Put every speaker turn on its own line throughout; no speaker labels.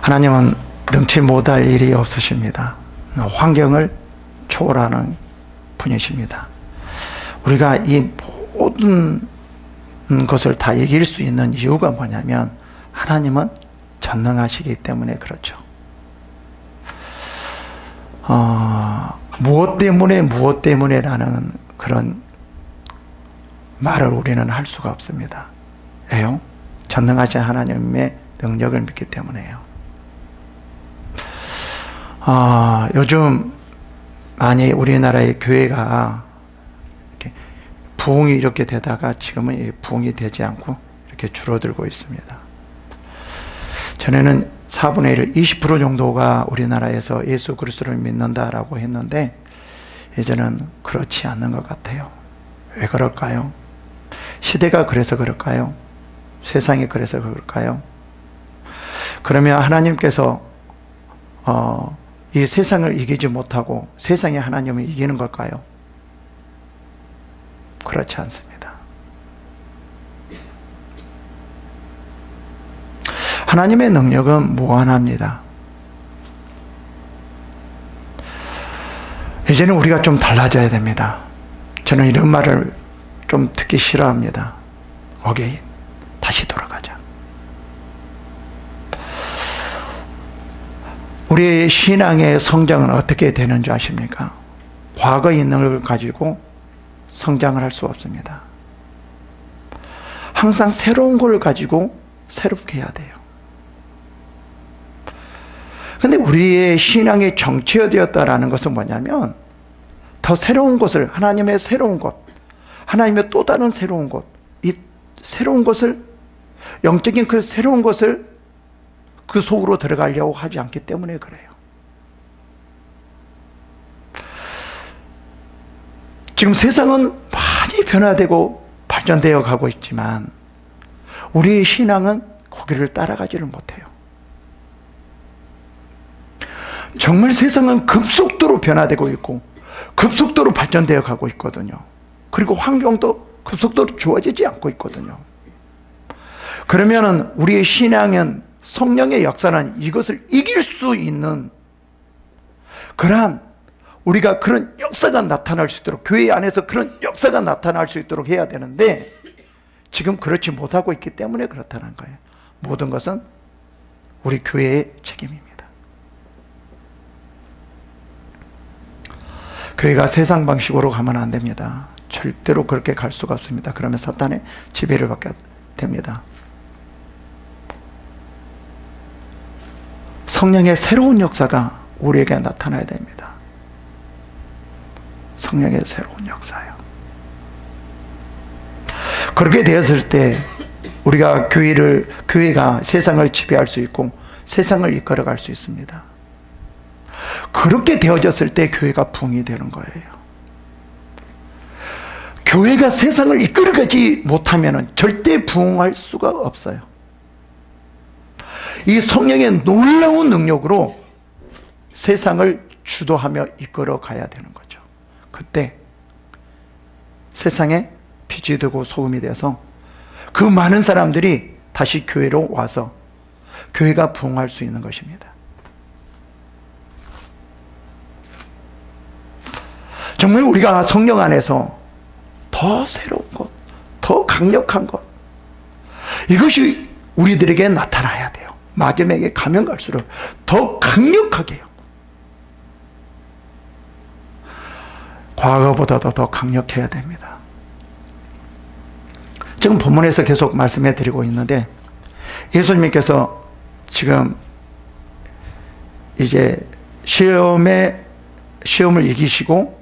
하나님은 능치 못할 일이 없으십니다. 환경을 초월하는 분이십니다. 우리가 이 모든 것을 다 이길 수 있는 이유가 뭐냐면 하나님은 전능하시기 때문에 그렇죠. 무엇 때문에라는 그런 말을 우리는 할 수가 없습니다. 왜요? 전능하신 하나님의 능력을 믿기 때문에요. 요즘 많이 우리나라의 교회가 이렇게 부흥이 이렇게 되다가 지금은 부흥이 되지 않고 이렇게 줄어들고 있습니다. 전에는 4분의 1, 20% 정도가 우리나라에서 예수 그리스도를 믿는다라고 했는데 이제는 그렇지 않는 것 같아요. 왜 그럴까요? 시대가 그래서 그럴까요? 세상이 그래서 그럴까요? 그러면 하나님께서 이 세상을 이기지 못하고 세상이 하나님을 이기는 걸까요? 그렇지 않습니다. 하나님의 능력은 무한합니다. 이제는 우리가 좀 달라져야 됩니다. 저는 이런 말을 좀 듣기 싫어합니다. 어게인, 다시 돌아가자. 우리의 신앙의 성장은 어떻게 되는 줄 아십니까? 과거에 있는 걸 가지고 성장을 할 수 없습니다. 항상 새로운 걸 가지고 새롭게 해야 돼요. 근데 우리의 신앙의 정체되었다라는 것은 뭐냐면 더 새로운 것을, 하나님의 새로운 것, 하나님의 또 다른 새로운 것, 이 새로운 것을, 영적인 그 새로운 것을 그 속으로 들어가려고 하지 않기 때문에 그래요. 지금 세상은 많이 변화되고 발전되어 가고 있지만 우리의 신앙은 거기를 따라가지를 못해요. 정말 세상은 급속도로 변화되고 있고 급속도로 발전되어 가고 있거든요. 그리고 환경도 급속도로 좋아지지 않고 있거든요. 그러면은 우리의 신앙은, 성령의 역사는 이것을 이길 수 있는 그러한, 우리가 그런 역사가 나타날 수 있도록, 교회 안에서 그런 역사가 나타날 수 있도록 해야 되는데 지금 그렇지 못하고 있기 때문에 그렇다는 거예요. 모든 것은 우리 교회의 책임입니다. 교회가 세상 방식으로 가면 안 됩니다. 절대로 그렇게 갈 수가 없습니다. 그러면 사탄의 지배를 받게 됩니다. 성령의 새로운 역사가 우리에게 나타나야 됩니다. 성령의 새로운 역사요. 그렇게 되었을 때 우리가 교회가 세상을 지배할 수 있고 세상을 이끌어갈 수 있습니다. 그렇게 되어졌을 때 교회가 부흥이 되는 거예요. 교회가 세상을 이끌어가지 못하면 절대 부흥할 수가 없어요. 이 성령의 놀라운 능력으로 세상을 주도하며 이끌어 가야 되는 거죠. 그때 세상에 빛이 되고 소금이 되어서 그 많은 사람들이 다시 교회로 와서 교회가 부흥할 수 있는 것입니다. 정말 우리가 성령 안에서 더 새로운 것, 더 강력한 것, 이것이 우리들에게 나타나야 돼요. 마지막에 가면 갈수록 더 강력하게요. 과거보다도 더 강력해야 됩니다. 지금 본문에서 계속 말씀해 드리고 있는데 예수님께서 지금 이제 시험을 이기시고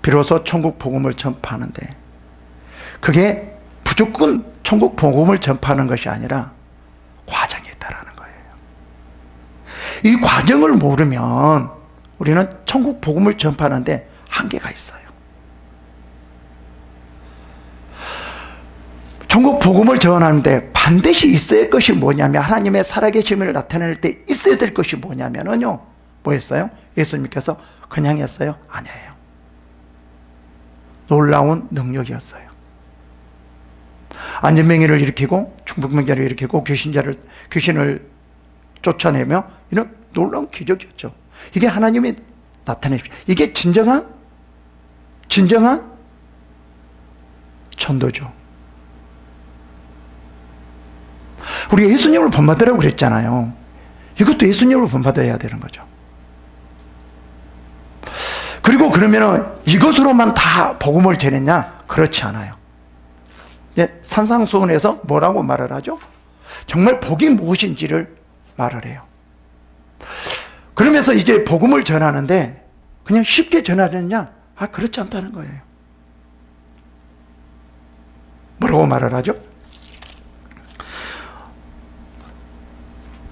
비로소 천국 복음을 전파하는데 그게 무조건 천국 복음을 전파하는 것이 아니라 과정이 있다라는 거예요. 이 과정을 모르면 우리는 천국 복음을 전파하는데 한계가 있어요. 천국 복음을 전하는데 반드시 있어야 할 것이 뭐냐면, 하나님의 살아계심을 나타낼 때 있어야 될 것이 뭐냐면요, 뭐였어요? 예수님께서 그냥 했어요? 아니에요. 놀라운 능력이었어요. 안전병이를 일으키고 중풍병자를 일으키고 귀신을 쫓아내며 이런 놀라운 기적이었죠. 이게 하나님이 나타내십시오. 이게 진정한 전도죠. 우리 예수님을 본받으라고 그랬잖아요. 이것도 예수님을 본받아야 되는 거죠. 그리고 그러면 이것으로만 다 복음을 전했냐? 그렇지 않아요. 산상수훈에서 뭐라고 말을 하죠? 정말 복이 무엇인지를 말을 해요. 그러면서 이제 복음을 전하는데 그냥 쉽게 전하느냐? 그렇지 않다는 거예요. 뭐라고 말을 하죠?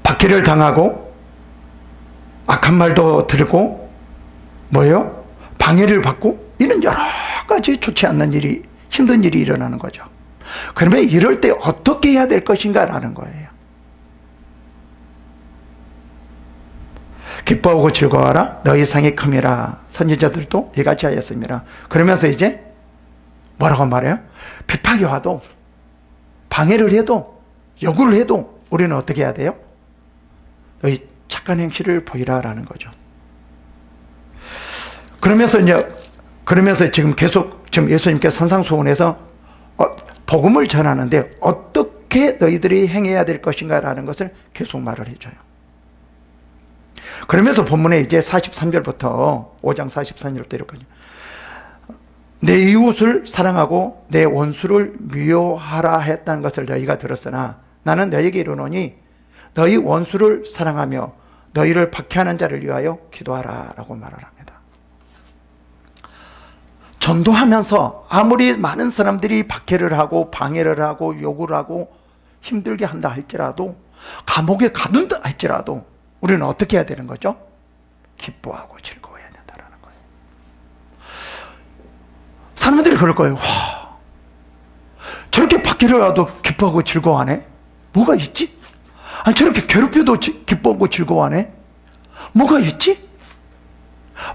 박해를 당하고 악한 말도 들고 뭐예요? 방해를 받고 이런 여러 가지 좋지 않는 일이, 힘든 일이 일어나는 거죠. 그러면 이럴 때 어떻게 해야 될 것인가 라는 거예요. 기뻐하고 즐거워하라. 너희 상이 큼이라. 선지자들도 이같이 하였습니다. 그러면서 이제 뭐라고 말해요? 비판이 와도, 방해를 해도, 요구를 해도 우리는 어떻게 해야 돼요? 너희 착한 행실을 보이라 라는 거죠. 그러면서 지금 계속 지금 예수님께서 산상수훈에서 복음을 전하는데 어떻게 너희들이 행해야 될 것인가 라는 것을 계속 말을 해줘요. 그러면서 본문에 이제 43절부터 5장 43절부터 이렇게 내 이웃을 사랑하고 내 원수를 미워하라 했다는 것을 너희가 들었으나 나는 너희에게 이르노니 너희 원수를 사랑하며 너희를 박해하는 자를 위하여 기도하라 라고 말을 합니다. 전도하면서 아무리 많은 사람들이 박해를 하고 방해를 하고 욕을 하고 힘들게 한다 할지라도, 감옥에 가둔다 할지라도 우리는 어떻게 해야 되는 거죠? 기뻐하고 즐거워해야 된다는 거예요. 사람들이 그럴 거예요. 와, 저렇게 박해를 해도 기뻐하고 즐거워하네? 뭐가 있지? 아니, 저렇게 괴롭혀도 기뻐하고 즐거워하네? 뭐가 있지?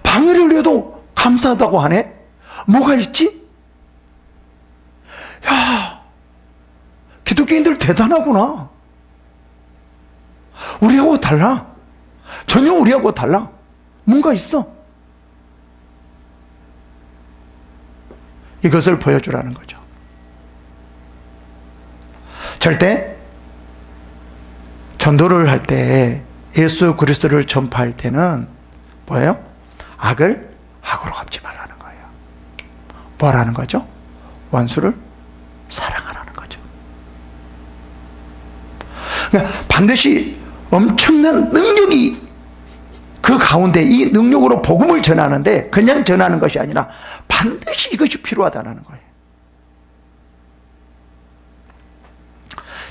방해를 해도 감사하다고 하네? 뭐가 있지? 야, 기독교인들 대단하구나. 우리하고 달라. 전혀 우리하고 달라. 뭔가 있어. 이것을 보여주라는 거죠. 절대 전도를 할 때, 예수 그리스도를 전파할 때는 뭐예요? 악을 악으로 갚지 말라는 거예요. 뭐라는 거죠? 원수를 사랑하라는 거죠. 그러니까 반드시 엄청난 능력이 그 가운데, 이 능력으로 복음을 전하는데 그냥 전하는 것이 아니라 반드시 이것이 필요하다는 거예요.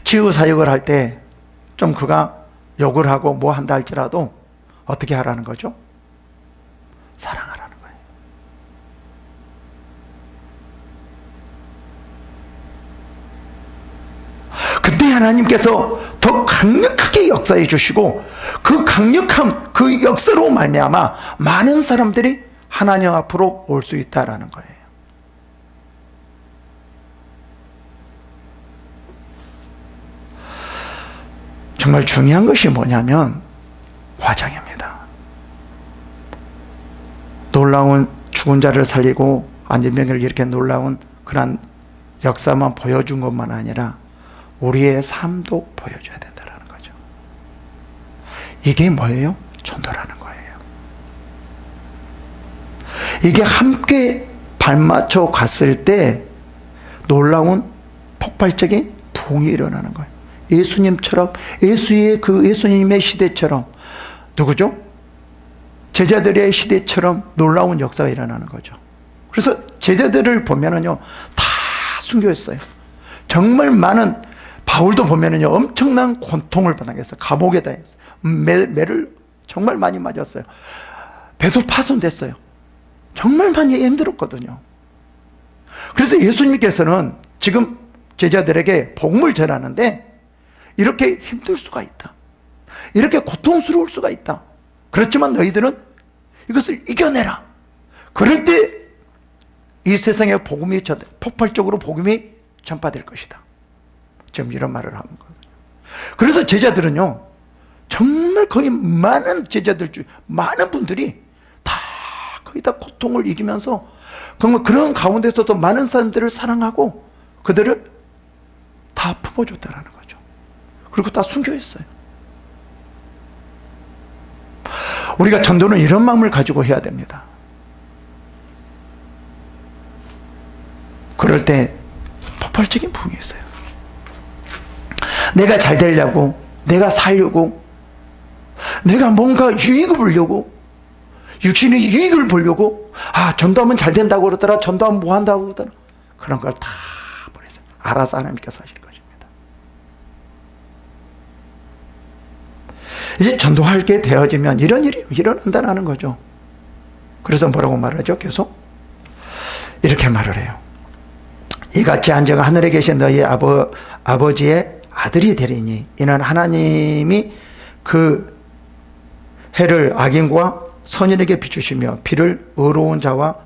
치유 사역을 할 때 좀 그가 욕을 하고 뭐 한다 할지라도 어떻게 하라는 거죠? 사랑하라는 거예요. 그때 하나님께서 더 강력하게 역사해 주시고 그 강력한 그 역사로 말미암아 많은 사람들이 하나님 앞으로 올 수 있다라는 거예요. 정말 중요한 것이 뭐냐면 과정입니다. 놀라운 죽은 자를 살리고 안진병을 이렇게 놀라운 그런 역사만 보여준 것만 아니라 우리의 삶도 보여줘야 된다는 거죠. 이게 뭐예요? 전도라는 거예요. 이게 함께 발맞춰 갔을 때 놀라운 폭발적인 부흥이 일어나는 거예요. 예수님처럼, 예수님의 시대처럼, 누구죠? 제자들의 시대처럼 놀라운 역사가 일어나는 거죠. 그래서 제자들을 보면은요, 다 순교했어요. 정말 많은, 바울도 보면은요, 엄청난 고통을 받았어요. 감옥에다 했어요. 매를 정말 많이 맞았어요. 배도 파손됐어요. 정말 많이 힘들었거든요. 그래서 예수님께서는 지금 제자들에게 복음을 전하는데 이렇게 힘들 수가 있다. 이렇게 고통스러울 수가 있다. 그렇지만 너희들은 이것을 이겨내라. 그럴 때 이 세상에 복음이 폭발적으로 복음이 전파될 것이다. 지금 이런 말을 하는 거거든요. 그래서 제자들은요, 정말 거의 많은 제자들 중 많은 분들이 다 거의 다 고통을 이기면서 정말 그런 가운데서도 많은 사람들을 사랑하고 그들을 다 품어줬다라는 거죠. 그리고 다 순교했어요. 우리가 전도는 이런 마음을 가지고 해야 됩니다. 그럴 때 폭발적인 부흥이 있어요. 내가 잘 되려고, 내가 살려고, 내가 뭔가 유익을 보려고, 육신의 유익을 보려고, 전도하면 잘 된다고 그러더라, 전도하면 뭐 한다고 그러더라, 그런 걸 다 버렸어요. 알아서 하나님께서 하실 것입니다. 이제 전도할 게 되어지면 이런 일이 일어난다는 거죠. 그래서 뭐라고 말하죠? 계속 이렇게 말을 해요. 이같이 한저가 하늘에 계신 너희 아버지의 아들이 되리니 이는 하나님이 그 해를 악인과 선인에게 비추시며 비를 의로운 자와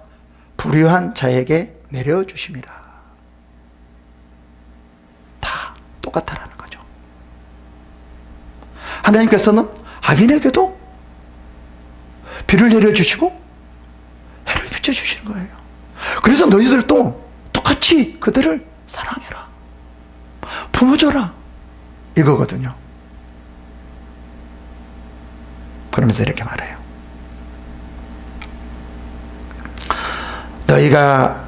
불의한 자에게 내려주심이라. 다 똑같다라는 거죠. 하나님께서는 악인에게도 비를 내려주시고 해를 비춰주시는 거예요. 그래서 너희들도 똑같이 그들을 사랑해라, 품어줘라, 이거거든요. 그러면서 이렇게 말해요. 너희가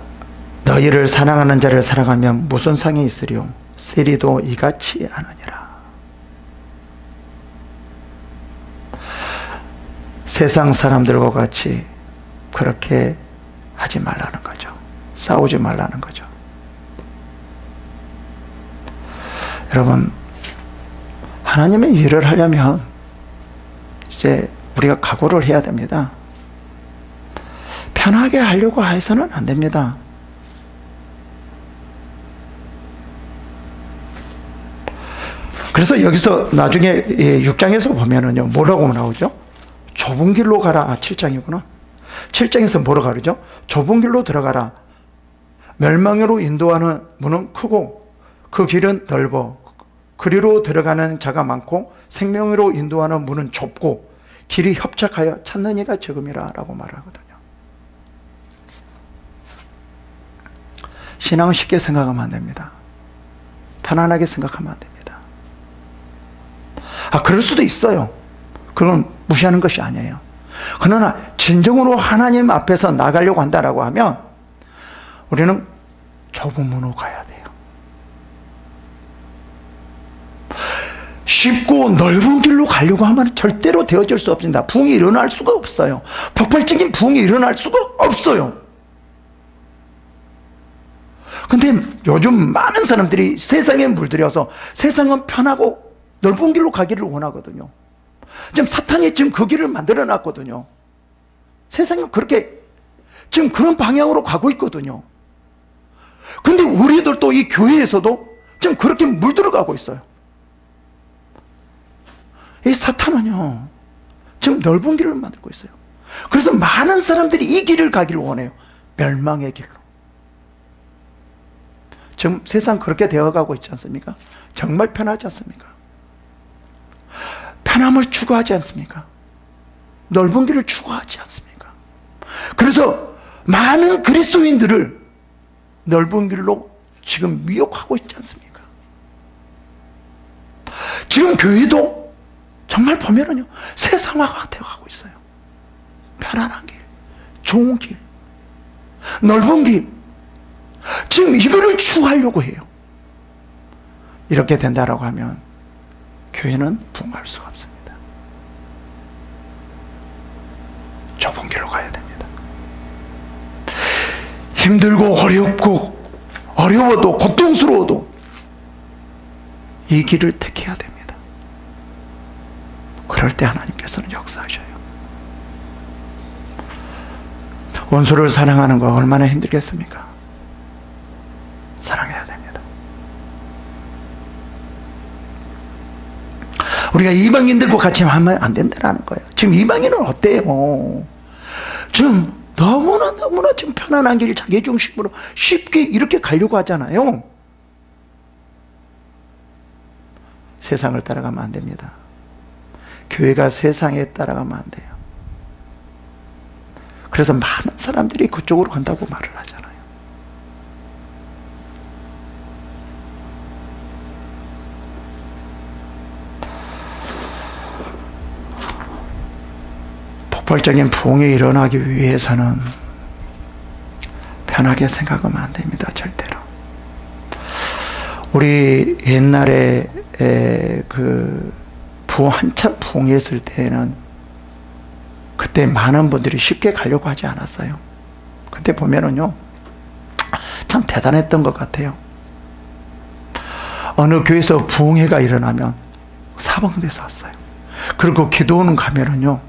너희를 사랑하는 자를 사랑하면 무슨 상이 있으리요? 세리도 이같이 하느니라. 세상 사람들과 같이 그렇게 하지 말라는 거죠. 싸우지 말라는 거죠. 여러분, 하나님의 일을 하려면 이제 우리가 각오를 해야 됩니다. 편하게 하려고 해서는 안 됩니다. 그래서 여기서 나중에 6장에서 보면은요, 뭐라고 나오죠? 좁은 길로 가라. 7장이구나. 7장에서 뭐라고 가르죠? 좁은 길로 들어가라. 멸망으로 인도하는 문은 크고 그 길은 넓어 그리로 들어가는 자가 많고 생명으로 인도하는 문은 좁고 길이 협착하여 찾는 이가 적음이라 라고 말하거든요. 신앙은 쉽게 생각하면 안 됩니다. 편안하게 생각하면 안 됩니다. 그럴 수도 있어요. 그건 무시하는 것이 아니에요. 그러나 진정으로 하나님 앞에서 나가려고 한다라고 하면 우리는 좁은 문으로 가야 돼요. 쉽고 넓은 길로 가려고 하면 절대로 되어질 수 없습니다. 부흥이 일어날 수가 없어요. 폭발적인 부흥이 일어날 수가 없어요. 근데 요즘 많은 사람들이 세상에 물들여서 세상은 편하고 넓은 길로 가기를 원하거든요. 지금 사탄이 지금 그 길을 만들어 놨거든요. 세상은 그렇게 지금 그런 방향으로 가고 있거든요. 근데 우리들도 이 교회에서도 지금 그렇게 물들어가고 있어요. 이 사탄은요, 지금 넓은 길을 만들고 있어요. 그래서 많은 사람들이 이 길을 가기를 원해요. 멸망의 길로. 지금 세상 그렇게 되어가고 있지 않습니까? 정말 편하지 않습니까? 편함을 추구하지 않습니까? 넓은 길을 추구하지 않습니까? 그래서 많은 그리스도인들을 넓은 길로 지금 미혹하고 있지 않습니까? 지금 교회도 정말 보면은요, 세상화가 되어가고 있어요. 편안한 길, 좋은 길, 넓은 길. 지금 이거를 추구하려고 해요. 이렇게 된다라고 하면 교회는 부흥할 수가 없습니다. 좁은 길로 가야 됩니다. 힘들고 어려워도 고통스러워도 이 길을 택해야 됩니다. 그럴 때 하나님께서는 역사하셔요. 원수를 사랑하는 거 얼마나 힘들겠습니까? 사랑해야 됩니다. 우리가 이방인들과 같이 하면 안 된다는 거예요. 지금 이방인은 어때요? 지금 너무나 지금 편안한 길 자기 중심으로 쉽게 이렇게 가려고 하잖아요. 세상을 따라가면 안 됩니다. 교회가 세상에 따라가면 안 돼요. 그래서 많은 사람들이 그쪽으로 간다고 말을 하잖아요. 폭발적인 부흥이 일어나기 위해서는 편하게 생각하면 안 됩니다. 절대로. 우리 옛날에 한참 부흥했을 때는 그때 많은 분들이 쉽게 가려고 하지 않았어요. 그때 보면은요, 참 대단했던 것 같아요. 어느 교회에서 부흥회가 일어나면 사방에서 왔어요. 그리고 기도원 가면은요,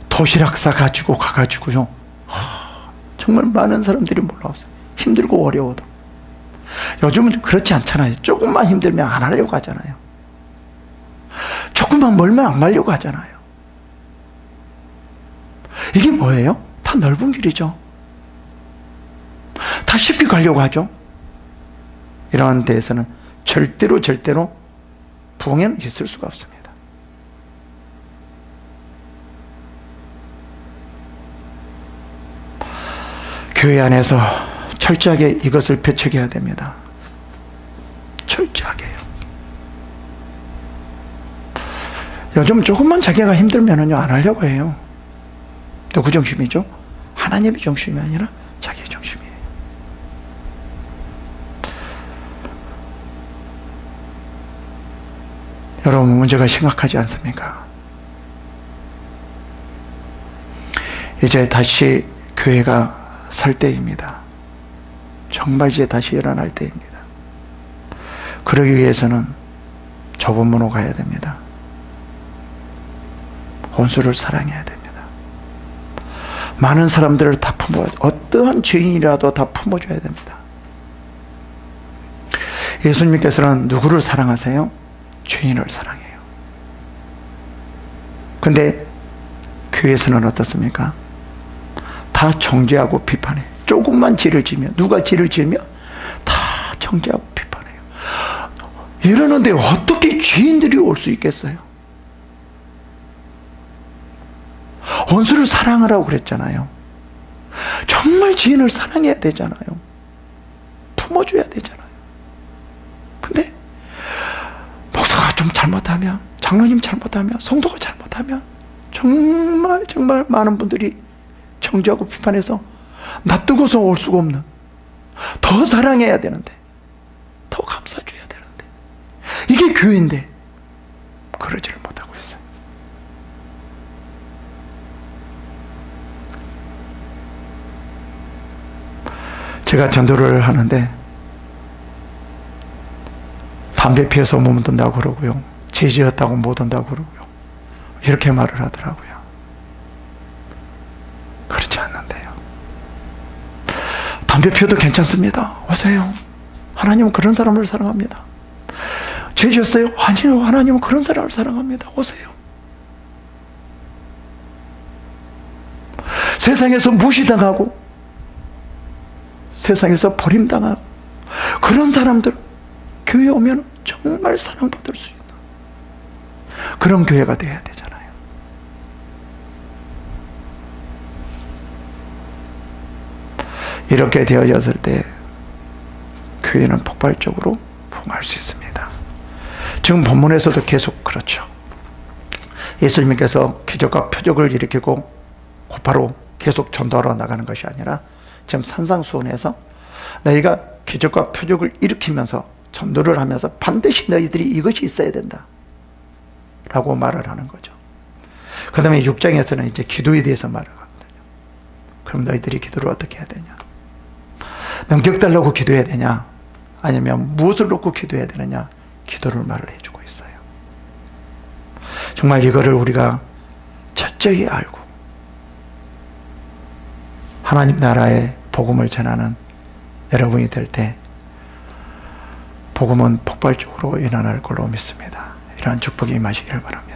도시락 싸가지고 가가지고요, 정말 많은 사람들이 몰라왔어요. 힘들고 어려워도. 요즘은 그렇지 않잖아요. 조금만 힘들면 안 하려고 하잖아요. 조금만 멀면 안 가려고 하잖아요. 이게 뭐예요? 다 넓은 길이죠. 다 쉽게 가려고 하죠. 이러한 데에서는 절대로 부흥에는 있을 수가 없습니다. 교회 안에서 철저하게 이것을 배척해야 됩니다. 철저하게요. 요즘 조금만 자기가 힘들면은요, 안 하려고 해요. 누구 중심이죠? 하나님의 중심이 아니라 자기 중심이에요. 여러분, 문제가 심각하지 않습니까? 이제 다시 교회가 설 때입니다. 정말 이제 다시 일어날 때입니다. 그러기 위해서는 좁은 문으로 가야 됩니다. 원수를 사랑해야 됩니다. 많은 사람들을 다 어떠한 죄인이라도 다 품어줘야 됩니다. 예수님께서는 누구를 사랑하세요? 죄인을 사랑해요. 근데 교회에서는 어떻습니까? 다 정죄하고 비판해요. 조금만 죄를 지면, 누가 죄를 지으면 다 정죄하고 비판해요. 이러는데 어떻게 죄인들이 올 수 있겠어요? 원수를 사랑하라고 그랬잖아요. 정말 죄인을 사랑해야 되잖아요. 품어줘야 되잖아요. 근데 목사가 좀 잘못하면, 장로님 잘못하면, 성도가 잘못하면 정말 많은 분들이 정죄하고 비판해서 놔두고서 올 수가 없는, 더 사랑해야 되는데, 더 감싸줘야 되는데, 이게 교회인데 그러지를 못하고 있어요. 제가 전도를 하는데 담배 피워서 못 온다고 그러고요, 죄지었다고 못 온다고 그러고요, 이렇게 말을 하더라고요. 그렇지 않는데요. 담배 피워도 괜찮습니다. 오세요. 하나님은 그런 사람을 사랑합니다. 죄 지었어요? 아니요. 하나님은 그런 사람을 사랑합니다. 오세요. 세상에서 무시당하고 세상에서 버림당하고 그런 사람들 교회에 오면 정말 사랑받을 수 있는 그런 교회가 되어야 되잖아요. 이렇게 되어졌을 때 교회는 폭발적으로 부흥할 수 있습니다. 지금 본문에서도 계속 그렇죠. 예수님께서 기적과 표적을 일으키고 곧바로 계속 전도하러 나가는 것이 아니라 지금 산상수훈에서 너희가 기적과 표적을 일으키면서 전도를 하면서 반드시 너희들이 이것이 있어야 된다 라고 말을 하는 거죠. 그 다음에 6장에서는 이제 기도에 대해서 말을 하거든요. 그럼 너희들이 기도를 어떻게 해야 되냐? 능력 달라고 기도해야 되냐? 아니면 무엇을 놓고 기도해야 되느냐? 기도를 말을 해주고 있어요. 정말 이거를 우리가 철저히 알고 하나님 나라의 복음을 전하는 여러분이 될 때 복음은 폭발적으로 일어날 걸로 믿습니다. 이러한 축복이 임하시기를 바랍니다.